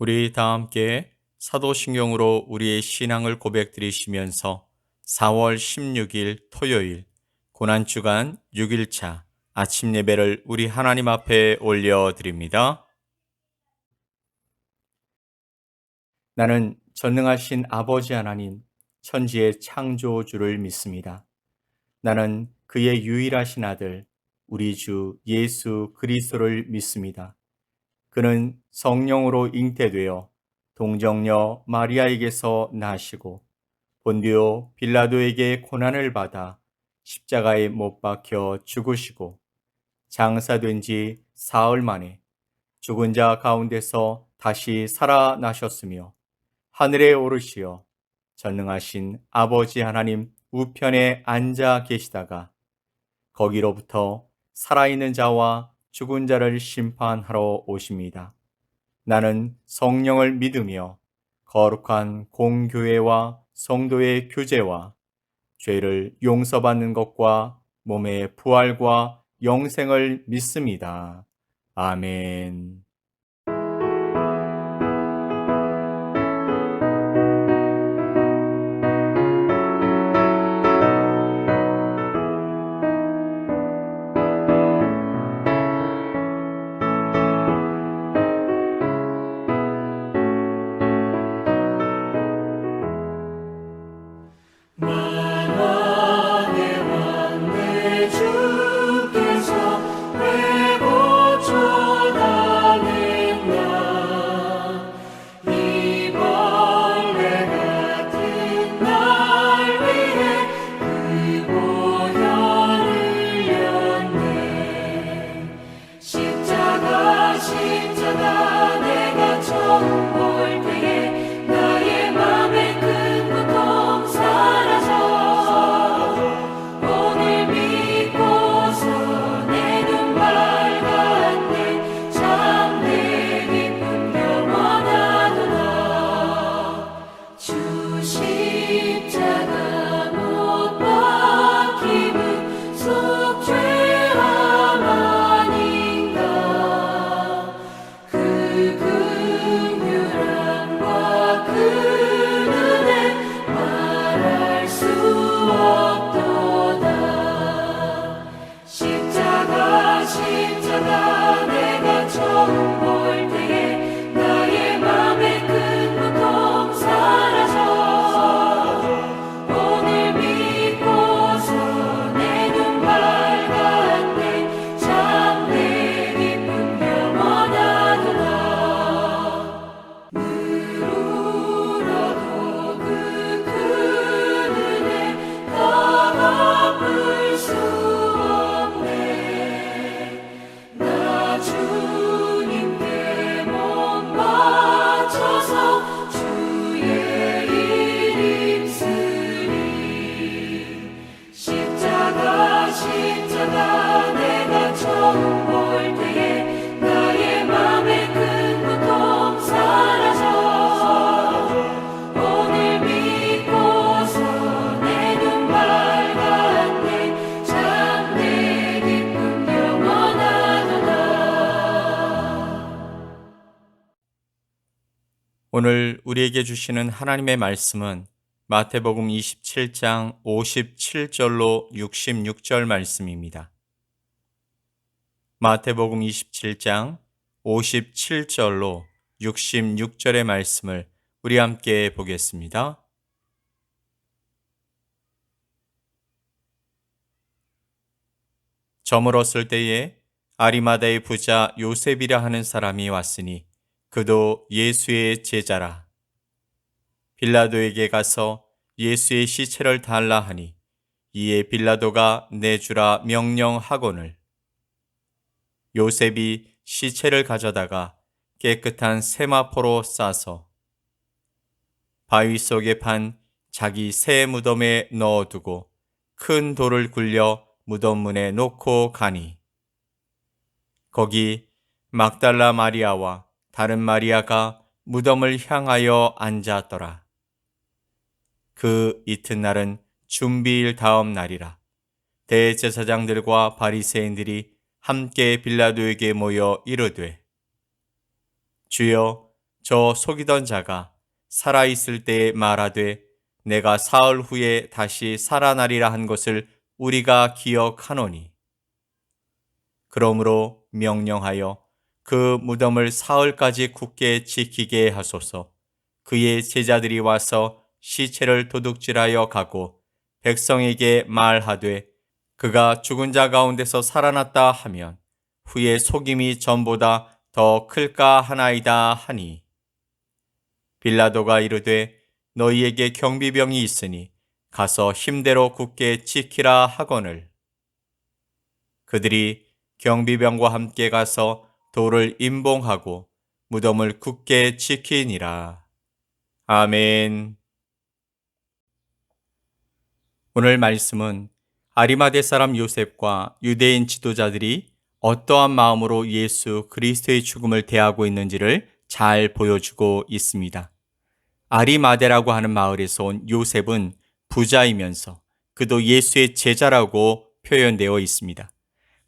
우리 다 함께 사도신경으로 우리의 신앙을 고백드리시면서 4월 16일 토요일 고난주간 6일차 아침 예배를 우리 하나님 앞에 올려드립니다. 나는 전능하신 아버지 하나님, 천지의 창조주를 믿습니다. 나는 그의 유일하신 아들, 우리 주 예수 그리스도를 믿습니다. 그는 성령으로 잉태되어 동정녀 마리아에게서 나시고 본디오 빌라도에게 고난을 받아 십자가에 못 박혀 죽으시고 장사된 지 사흘 만에 죽은 자 가운데서 다시 살아나셨으며 하늘에 오르시어 전능하신 아버지 하나님 우편에 앉아 계시다가 거기로부터 살아있는 자와 죽은 자를 심판하러 오십니다. 나는 성령을 믿으며 거룩한 공교회와 성도의 교제와 죄를 용서받는 것과 몸의 부활과 영생을 믿습니다. 아멘. 만왕의 왕내 주께서 왜 고쳐달랬나. 이 벌레 같은 날 위해 그 보혈을 흘렸네. 십자가 내가 처음 볼 때에 나의 맘에 큰 고통 사라져. 오늘 믿고서 내 눈 밝았네. 참 내 기쁨 영원하도다. 주 십자가 못 박힘은 속죄함 아닌가. 그 긍휼함과 그 은혜 말할 수 없도다. 십자가 내가 처음 볼 때에 나의 맘에 큰 고통 사라져. 오늘 믿고서 내 눈 밝았네. 참 내 기쁨 영원하도다. 누구라도 그 큰 은혜 다 갚을 수 없네. 나 주님께 몸 바쳐서 주의 일 입으리. 십자가 내가 처음 볼 때에 나의 맘에 큰 고통 사라져. 오늘 믿고서 내 눈 밝았네. 참 내 기쁨 영원하도다. 오늘 우리에게 주시는 하나님의 말씀은 마태복음 27장 57절로 66절 말씀입니다. 마태복음 27장 57절로 66절의 말씀을 우리 함께 보겠습니다. 저물었을 때에 아리마다의 부자 요셉이라 하는 사람이 왔으니 그도 예수의 제자라. 빌라도에게 가서 예수의 시체를 달라 하니 이에 빌라도가 내주라 명령하거늘 요셉이 시체를 가져다가 깨끗한 세마포로 싸서 바위 속에 판 자기 새 무덤에 넣어두고 큰 돌을 굴려 무덤 문에 놓고 가니 거기 막달라 마리아와 다른 마리아가 무덤을 향하여 앉았더라. 그 이튿날은 준비일 다음 날이라. 대제사장들과 바리새인들이 함께 빌라도에게 모여 이르되 주여 저 속이던 자가 살아있을 때에 말하되 내가 사흘 후에 다시 살아나리라 한 것을 우리가 기억하노니. 그러므로 명령하여 그 무덤을 사흘까지 굳게 지키게 하소서. 그의 제자들이 와서 시체를 도둑질하여 가고 백성에게 말하되 그가 죽은 자 가운데서 살아났다 하면 후에 속임이 전보다 더 클까 하나이다 하니. 빌라도가 이르되 너희에게 경비병이 있으니 가서 힘대로 굳게 지키라 하거늘. 그들이 경비병과 함께 가서 돌을 임봉하고 무덤을 굳게 지키니라. 아멘. 오늘 말씀은 아리마대 사람 요셉과 유대인 지도자들이 어떠한 마음으로 예수 그리스도의 죽음을 대하고 있는지를 잘 보여주고 있습니다. 아리마대라고 하는 마을에서 온 요셉은 부자이면서 그도 예수의 제자라고 표현되어 있습니다.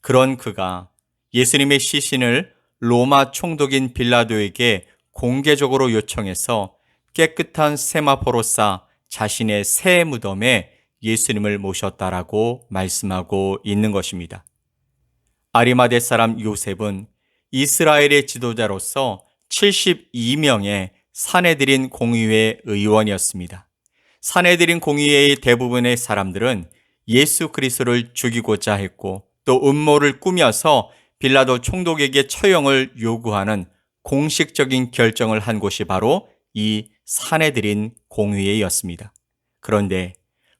그런 그가 예수님의 시신을 로마 총독인 빌라도에게 공개적으로 요청해서 깨끗한 세마포로 싸 자신의 새 무덤에 예수님을 모셨다라고 말씀하고 있는 것입니다. 아리마대 사람 요셉은 이스라엘의 지도자로서 72명의 산헤드린 공의회 의원이었습니다. 산헤드린 공의회의 대부분의 사람들은 예수 그리스도를 죽이고자 했고 또 음모를 꾸며서 빌라도 총독에게 처형을 요구하는 공식적인 결정을 한 곳이 바로 이 산헤드린 공의회였습니다. 그런데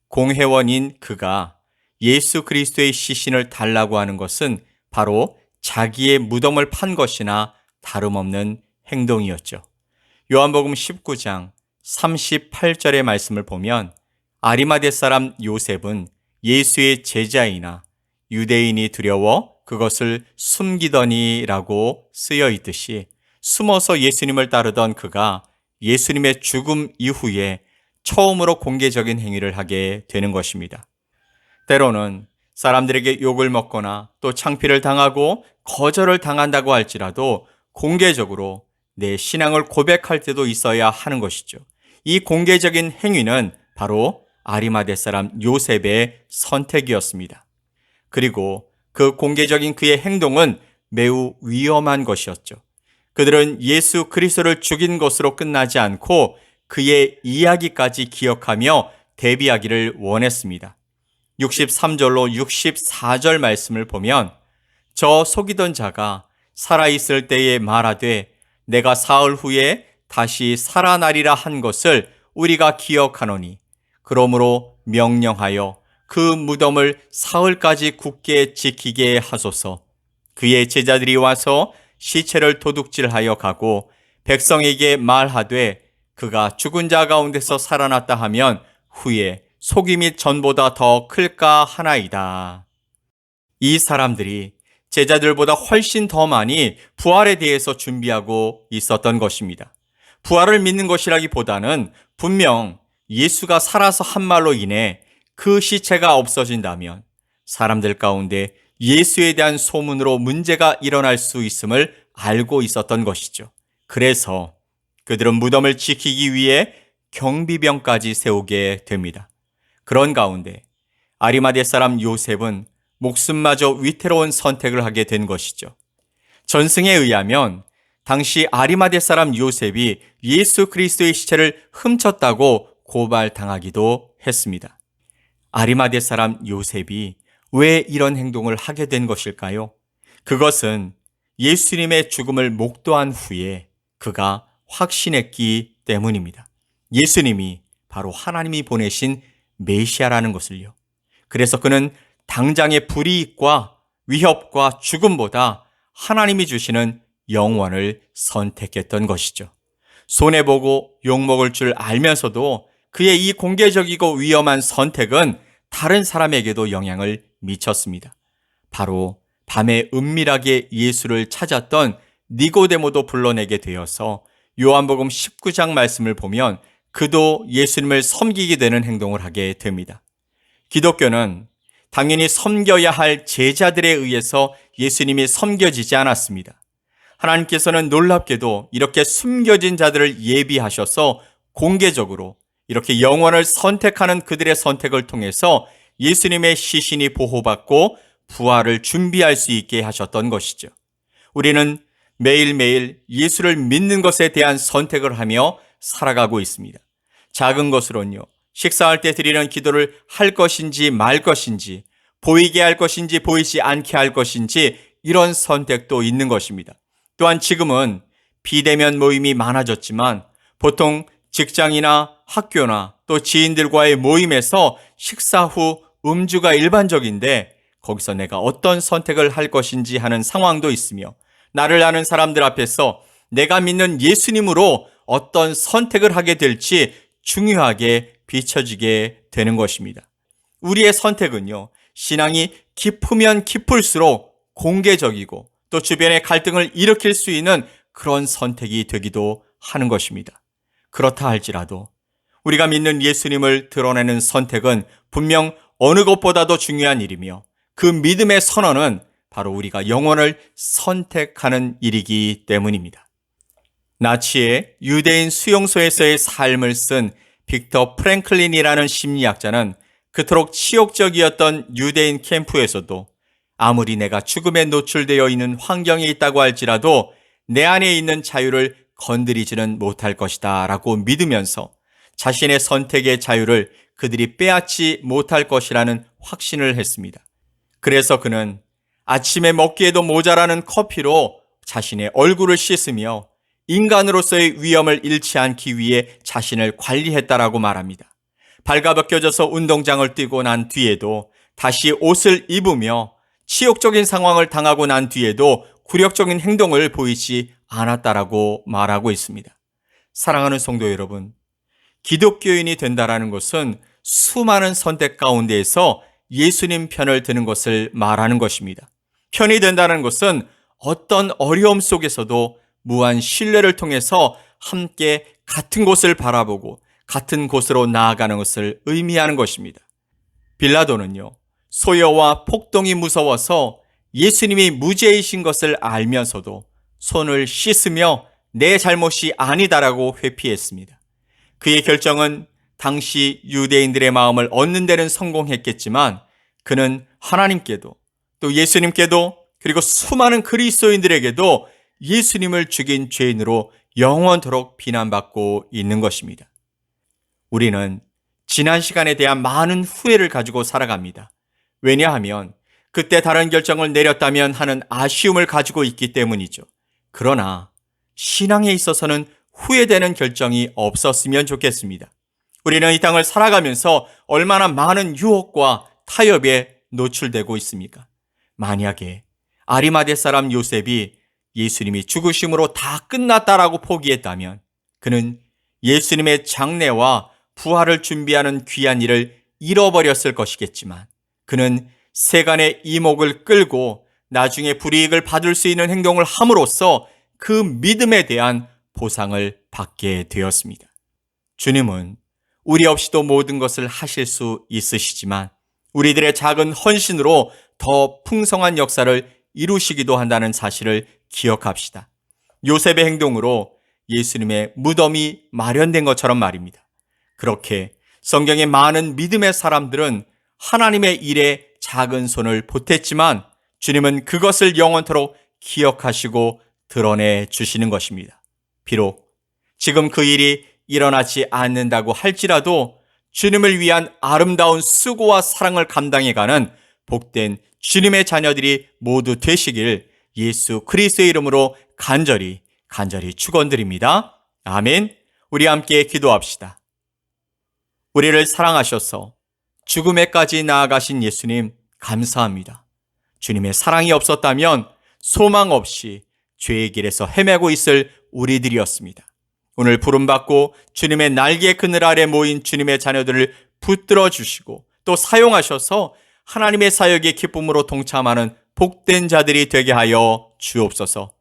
공회원인 그가 예수 그리스도의 시신을 달라고 하는 것은 바로 자기의 무덤을 판 것이나 다름없는 행동이었죠. 요한복음 19장 38절의 말씀을 보면 아리마대 사람 요셉은 예수의 제자이나 유대인이 두려워 그것을 숨기더니라고 쓰여 있듯이 숨어서 예수님을 따르던 그가 예수님의 죽음 이후에 처음으로 공개적인 행위를 하게 되는 것입니다. 때로는 사람들에게 욕을 먹거나 또 창피를 당하고 거절을 당한다고 할지라도 공개적으로 내 신앙을 고백할 때도 있어야 하는 것이죠. 이 공개적인 행위는 바로 아리마대 사람 요셉의 선택이었습니다. 그리고 그 공개적인 그의 행동은 매우 위험한 것이었죠. 그들은 예수 그리스도를 죽인 것으로 끝나지 않고 그의 이야기까지 기억하며 대비하기를 원했습니다. 63절로 64절 말씀을 보면 저 속이던 자가 살아있을 때에 말하되 내가 사흘 후에 다시 살아나리라 한 것을 우리가 기억하노니 그러므로 명령하여 그 무덤을 사흘까지 굳게 지키게 하소서. 그의 제자들이 와서 시체를 도둑질하여 가고 백성에게 말하되 그가 죽은 자 가운데서 살아났다 하면 후에 속임이 전보다 더 클까 하나이다. 이 사람들이 제자들보다 훨씬 더 많이 부활에 대해서 준비하고 있었던 것입니다. 부활을 믿는 것이라기보다는 분명 예수가 살아서 한 말로 인해 그 시체가 없어진다면 사람들 가운데 예수에 대한 소문으로 문제가 일어날 수 있음을 알고 있었던 것이죠. 그래서 그들은 무덤을 지키기 위해 경비병까지 세우게 됩니다. 그런 가운데 아리마대 사람 요셉은 목숨마저 위태로운 선택을 하게 된 것이죠. 전승에 의하면 당시 아리마대 사람 요셉이 예수 그리스도의 시체를 훔쳤다고 고발당하기도 했습니다. 아리마대 사람 요셉이 왜 이런 행동을 하게 된 것일까요? 그것은 예수님의 죽음을 목도한 후에 그가 확신했기 때문입니다. 예수님이 바로 하나님이 보내신 메시아라는 것을요. 그래서 그는 당장의 불이익과 위협과 죽음보다 하나님이 주시는 영원을 선택했던 것이죠. 손해보고 욕먹을 줄 알면서도 그의 이 공개적이고 위험한 선택은 다른 사람에게도 영향을 미쳤습니다. 바로 밤에 은밀하게 예수를 찾았던 니고데모도 불러내게 되어서 요한복음 19장 말씀을 보면 그도 예수님을 섬기게 되는 행동을 하게 됩니다. 기독교는 당연히 섬겨야 할 제자들에 의해서 예수님이 섬겨지지 않았습니다. 하나님께서는 놀랍게도 이렇게 숨겨진 자들을 예비하셔서 공개적으로 이렇게 영원을 선택하는 그들의 선택을 통해서 예수님의 시신이 보호받고 부활을 준비할 수 있게 하셨던 것이죠. 우리는 매일매일 예수를 믿는 것에 대한 선택을 하며 살아가고 있습니다. 작은 것으로는요, 식사할 때 드리는 기도를 할 것인지 말 것인지, 보이게 할 것인지 보이지 않게 할 것인지, 이런 선택도 있는 것입니다. 또한 지금은 비대면 모임이 많아졌지만 보통 직장이나 학교나 또 지인들과의 모임에서 식사 후 음주가 일반적인데 거기서 내가 어떤 선택을 할 것인지 하는 상황도 있으며, 나를 아는 사람들 앞에서 내가 믿는 예수님으로 어떤 선택을 하게 될지 중요하게 비춰지게 되는 것입니다. 우리의 선택은요, 신앙이 깊으면 깊을수록 공개적이고 또 주변의 갈등을 일으킬 수 있는 그런 선택이 되기도 하는 것입니다. 그렇다 할지라도 우리가 믿는 예수님을 드러내는 선택은 분명 어느 것보다도 중요한 일이며, 그 믿음의 선언은 바로 우리가 영혼을 선택하는 일이기 때문입니다. 나치의 유대인 수용소에서의 삶을 쓴 빅터 프랭클린이라는 심리학자는 그토록 치욕적이었던 유대인 캠프에서도 아무리 내가 죽음에 노출되어 있는 환경에 있다고 할지라도 내 안에 있는 자유를 건드리지는 못할 것이다 라고 믿으면서 자신의 선택의 자유를 그들이 빼앗지 못할 것이라는 확신을 했습니다. 그래서 그는 아침에 먹기에도 모자라는 커피로 자신의 얼굴을 씻으며 인간으로서의 위험을 잃지 않기 위해 자신을 관리했다라고 말합니다. 발가벗겨져서 운동장을 뛰고 난 뒤에도 다시 옷을 입으며 치욕적인 상황을 당하고 난 뒤에도 굴욕적인 행동을 보이지 않았다라고 말하고 있습니다. 사랑하는 성도 여러분, 기독교인이 된다라는 것은 수많은 선택 가운데에서 예수님 편을 드는 것을 말하는 것입니다. 편이 된다는 것은 어떤 어려움 속에서도 무한 신뢰를 통해서 함께 같은 곳을 바라보고 같은 곳으로 나아가는 것을 의미하는 것입니다. 빌라도는요, 소여와 폭동이 무서워서 예수님이 무죄이신 것을 알면서도 손을 씻으며 내 잘못이 아니다라고 회피했습니다. 그의 결정은 당시 유대인들의 마음을 얻는 데는 성공했겠지만 그는 하나님께도 또 예수님께도 그리고 수많은 그리스도인들에게도 예수님을 죽인 죄인으로 영원토록 비난받고 있는 것입니다. 우리는 지난 시간에 대한 많은 후회를 가지고 살아갑니다. 왜냐하면 그때 다른 결정을 내렸다면 하는 아쉬움을 가지고 있기 때문이죠. 그러나 신앙에 있어서는 후회되는 결정이 없었으면 좋겠습니다. 우리는 이 땅을 살아가면서 얼마나 많은 유혹과 타협에 노출되고 있습니까? 만약에 아리마대 사람 요셉이 예수님이 죽으심으로 다 끝났다라고 포기했다면 그는 예수님의 장례와 부활을 준비하는 귀한 일을 잃어버렸을 것이겠지만 그는 세간의 이목을 끌고 나중에 불이익을 받을 수 있는 행동을 함으로써 그 믿음에 대한 보상을 받게 되었습니다. 주님은 우리 없이도 모든 것을 하실 수 있으시지만 우리들의 작은 헌신으로 더 풍성한 역사를 이루시기도 한다는 사실을 기억합시다. 요셉의 행동으로 예수님의 무덤이 마련된 것처럼 말입니다. 그렇게 성경의 많은 믿음의 사람들은 하나님의 일에 작은 손을 보탰지만 주님은 그것을 영원토록 기억하시고 드러내 주시는 것입니다. 비록 지금 그 일이 일어나지 않는다고 할지라도 주님을 위한 아름다운 수고와 사랑을 감당해가는 복된 주님의 자녀들이 모두 되시길 예수 그리스도의 이름으로 간절히 축원드립니다. 아멘. 우리 함께 기도합시다. 우리를 사랑하셔서 죽음에까지 나아가신 예수님 감사합니다. 주님의 사랑이 없었다면 소망 없이 죄의 길에서 헤매고 있을 우리들이었습니다. 오늘 부름받고 주님의 날개 그늘 아래 모인 주님의 자녀들을 붙들어 주시고 또 사용하셔서 하나님의 사역의 기쁨으로 동참하는 복된 자들이 되게 하여 주옵소서.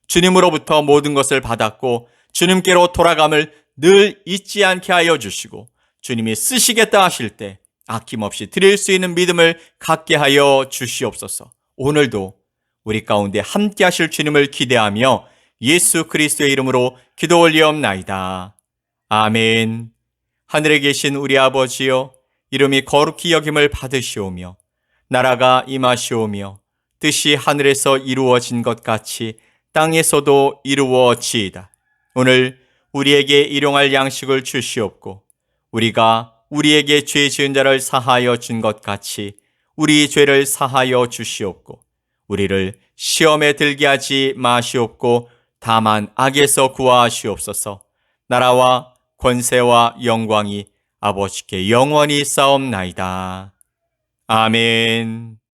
주님으로부터 모든 것을 받았고 주님께로 돌아감을 늘 잊지 않게 하여 주시고 주님이 쓰시겠다 하실 때 아낌없이 드릴 수 있는 믿음을 갖게 하여 주시옵소서. 오늘도 우리 가운데 함께 하실 주님을 기대하며 예수 그리스도의 이름으로 기도 올리옵나이다. 아멘. 하늘에 계신 우리 아버지여, 이름이 거룩히 여김을 받으시오며 나라가 임하시오며 뜻이 하늘에서 이루어진 것 같이 땅에서도 이루어지이다. 오늘 우리에게 일용할 양식을 주시옵고 우리가 우리에게 죄 지은 자를 사하여 준 것 같이 우리 죄를 사하여 주시옵고 우리를 시험에 들게 하지 마시옵고 다만 악에서 구하시옵소서. 나라와 권세와 영광이 아버지께 영원히 쌓옵나이다. 아멘.